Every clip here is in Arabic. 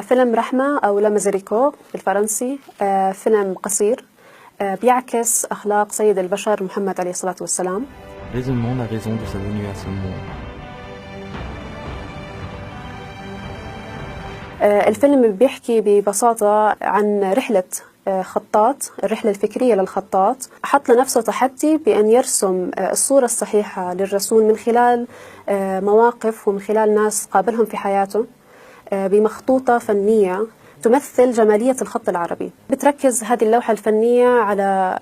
فيلم رحمة أو لا ميزيريكو بالفرنسي، فيلم قصير بيعكس أخلاق سيد البشر محمد عليه الصلاة والسلام. Raisonnement la raison de sa venue à ce monde. الفيلم بيحكي ببساطة عن رحلة خطاط، الرحلة الفكرية للخطاط، حط لنفسه تحدي بأن يرسم الصورة الصحيحة للرسول من خلال مواقف ومن خلال ناس قابلهم في حياته بمخطوطة فنية تمثل جمالية الخط العربي. بتركز هذه اللوحة الفنية على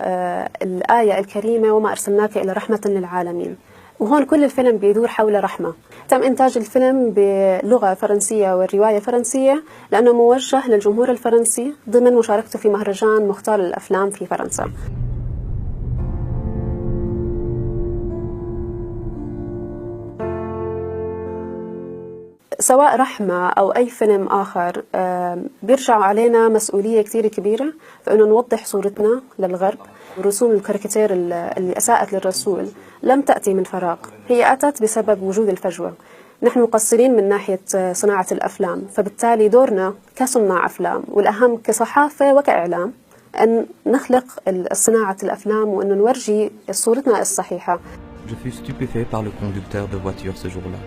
الآية الكريمة وما أرسلناك إلى رحمة للعالمين، وهون كل الفيلم بيدور حول رحمة. تم إنتاج الفيلم بلغة فرنسية والرواية فرنسية لأنه موجه للجمهور الفرنسي ضمن مشاركته في مهرجان مختار للأفلام في فرنسا. سواء رحمة أو أي فيلم آخر بيرجع علينا مسؤولية كتير كبيرة في أنه نوضح صورتنا للغرب. رسوم الكاريكاتير اللي أساءت للرسول لم تأتي من فراغ، هي أتت بسبب وجود الفجوة. نحن مقصرين من ناحية صناعة الأفلام، فبالتالي دورنا كصناع أفلام والأهم كصحافة وكإعلام أن نخلق صناعة الأفلام وأن نورجي صورتنا الصحيحة. Je fus stupéfait par le conducteur de voiture ce jour-là.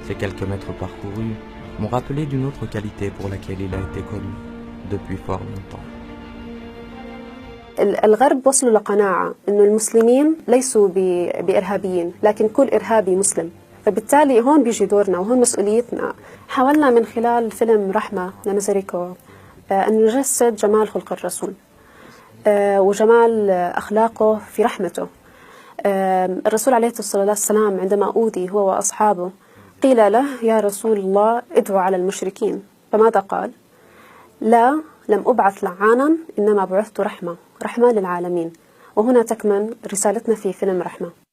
Ces quelques mètres parcourus m'ont rappelé d'une autre qualité pour laquelle il a été connu depuis fort longtemps. الغرب وصلوا لقناعة أن المسلمين ليسوا بإرهابيين، لكن كل إرهابي مسلم. فبالتالي هون بيجي دورنا وهون مسؤوليتنا. حاولنا من خلال فيلم رحمة لا ميزيريكو أن نجسد جمال خلق الرسول وجمال أخلاقه في رحمته. الرسول عليه الصلاة والسلام عندما أوذي هو وأصحابه قيل له يا رسول الله ادعو على المشركين، فماذا قال؟ لا، لم أبعث لعانا، إنما بعثت رحمة للعالمين. وهنا تكمن رسالتنا في فيلم رحمة.